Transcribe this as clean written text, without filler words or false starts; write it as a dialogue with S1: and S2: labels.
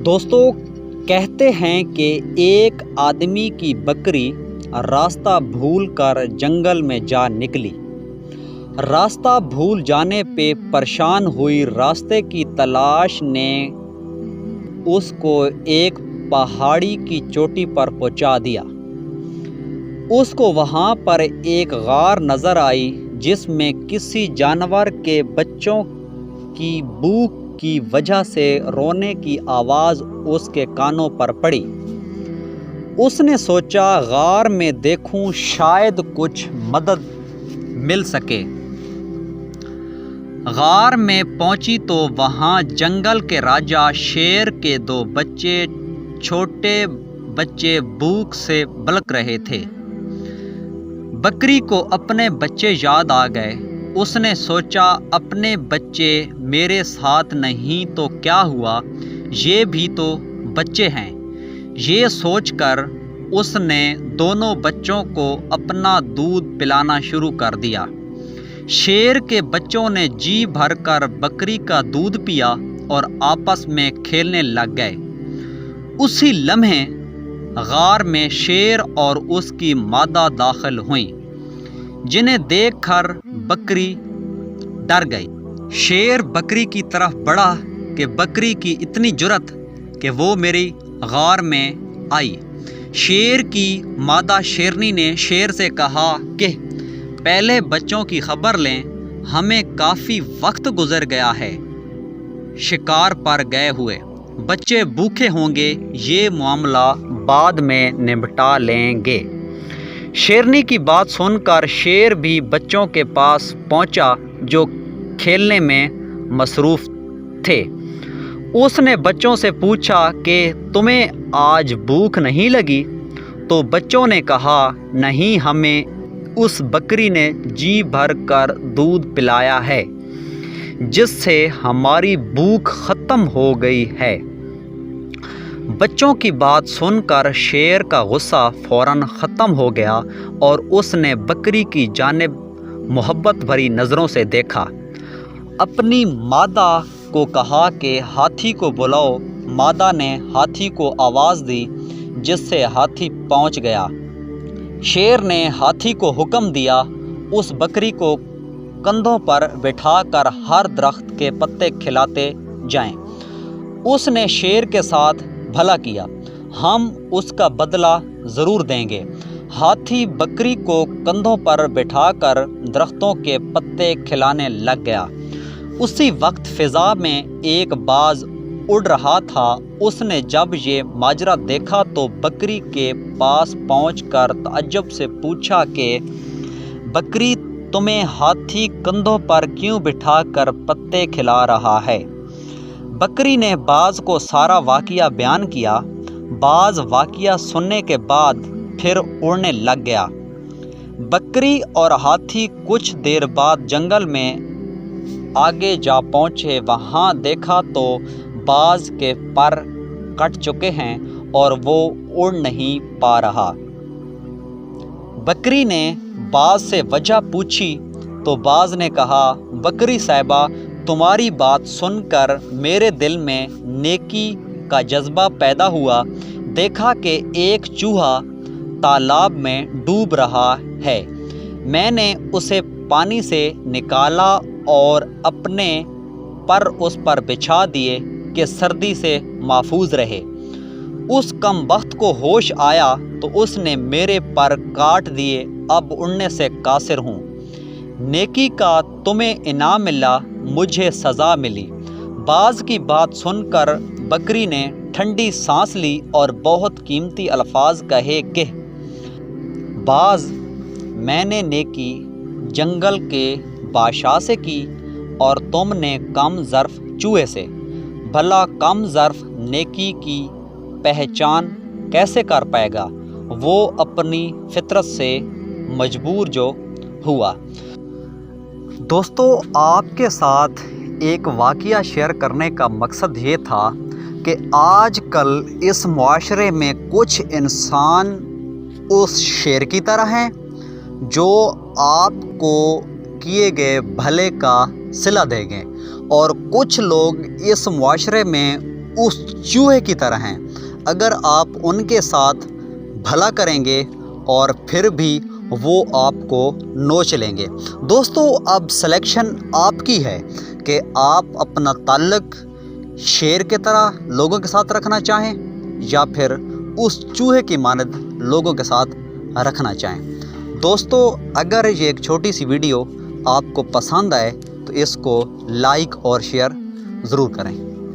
S1: دوستو، کہتے ہیں کہ ایک آدمی کی بکری راستہ بھول کر جنگل میں جا نکلی۔ راستہ بھول جانے پہ پریشان ہوئی راستے کی تلاش نے اس کو ایک پہاڑی کی چوٹی پر پہنچا دیا۔ اس کو وہاں پر ایک غار نظر آئی جس میں کسی جانور کے بچوں کی بھوک کی وجہ سے رونے کی آواز اس کے کانوں پر پڑی۔ اس نے سوچا غار میں دیکھوں شاید کچھ مدد مل سکے۔ غار میں پہنچی تو وہاں جنگل کے راجا شیر کے 2 بچے چھوٹے بچے بھوک سے بلک رہے تھے۔ بکری کو اپنے بچے یاد آ گئے۔ اس نے سوچا اپنے بچے میرے ساتھ نہیں تو کیا ہوا، یہ بھی تو بچے ہیں۔ یہ سوچ کر اس نے دونوں بچوں کو اپنا دودھ پلانا شروع کر دیا۔ شیر کے بچوں نے جی بھر کر بکری کا دودھ پیا اور آپس میں کھیلنے لگ گئے۔ اسی لمحے غار میں شیر اور اس کی مادہ داخل ہوئیں، جنہیں دیکھ کر بکری ڈر گئی۔ شیر بکری کی طرف بڑھا کہ بکری کی اتنی جرأت کہ وہ میری غار میں آئی۔ شیر کی مادہ شیرنی نے شیر سے کہا کہ پہلے بچوں کی خبر لیں، ہمیں کافی وقت گزر گیا ہے شکار پر گئے ہوئے، بچے بھوکے ہوں گے، یہ معاملہ بعد میں نمٹا لیں گے۔ شیرنی کی بات سن کر شیر بھی بچوں کے پاس پہنچا جو کھیلنے میں مصروف تھے۔ اس نے بچوں سے پوچھا کہ تمہیں آج بھوک نہیں لگی؟ تو بچوں نے کہا نہیں، ہمیں اس بکری نے جی بھر کر دودھ پلایا ہے جس سے ہماری بھوک ختم ہو گئی ہے۔ بچوں کی بات سن کر شیر کا غصہ فوراً ختم ہو گیا اور اس نے بکری کی جانب محبت بھری نظروں سے دیکھا۔ اپنی مادہ کو کہا کہ ہاتھی کو بلاؤ۔ مادہ نے ہاتھی کو آواز دی جس سے ہاتھی پہنچ گیا۔ شیر نے ہاتھی کو حکم دیا اس بکری کو کندھوں پر بٹھا کر ہر درخت کے پتے کھلاتے جائیں۔ اس نے شیر کے ساتھ بھلا کیا، ہم اس کا بدلہ ضرور دیں گے۔ ہاتھی بکری کو کندھوں پر بٹھا کر درختوں کے پتے کھلانے لگ گیا۔ اسی وقت فضا میں ایک باز اڑ رہا تھا۔ اس نے جب یہ ماجرا دیکھا تو بکری کے پاس پہنچ کر تعجب سے پوچھا کہ بکری، تمہیں ہاتھی کندھوں پر کیوں بٹھا کر پتے کھلا رہا ہے؟ بکری نے باز کو سارا واقعہ بیان کیا۔ باز واقعہ سننے کے بعد پھر اڑنے لگ گیا۔ بکری اور ہاتھی کچھ دیر بعد جنگل میں آگے جا پہنچے۔ وہاں دیکھا تو باز کے پر کٹ چکے ہیں اور وہ اڑ نہیں پا رہا۔ بکری نے باز سے وجہ پوچھی تو باز نے کہا بکری صاحبہ، تمہاری بات سن کر میرے دل میں نیکی کا جذبہ پیدا ہوا۔ دیکھا کہ ایک چوہا تالاب میں ڈوب رہا ہے، میں نے اسے پانی سے نکالا اور اپنے پر اس پر بچھا دیے کہ سردی سے محفوظ رہے۔ اس کم بخت کو ہوش آیا تو اس نے میرے پر کاٹ دیے، اب اڑنے سے قاصر ہوں۔ نیکی کا تمہیں انعام ملا، مجھے سزا ملی۔ باز کی بات سن کر بکری نے ٹھنڈی سانس لی اور بہت قیمتی الفاظ کہے کہ باز، میں نے نیکی جنگل کے بادشاہ سے کی اور تم نے کم ظرف چوہے سے۔ بھلا کم ظرف نیکی کی پہچان کیسے کر پائے گا؟ وہ اپنی فطرت سے مجبور جو ہوا۔ دوستو، آپ کے ساتھ ایک واقعہ شیئر کرنے کا مقصد یہ تھا کہ آج کل اس معاشرے میں کچھ انسان اس شیر کی طرح ہیں جو آپ کو کیے گئے بھلے کا صلہ دیں گے، اور کچھ لوگ اس معاشرے میں اس چوہے کی طرح ہیں، اگر آپ ان کے ساتھ بھلا کریں گے اور پھر بھی وہ آپ کو نوچ لیں گے۔ دوستو اب سلیکشن آپ کی ہے کہ آپ اپنا تعلق شیر کی طرح لوگوں کے ساتھ رکھنا چاہیں یا پھر اس چوہے کی مانند لوگوں کے ساتھ رکھنا چاہیں۔ دوستو اگر یہ ایک چھوٹی سی ویڈیو آپ کو پسند آئے تو اس کو لائک اور شیئر ضرور کریں۔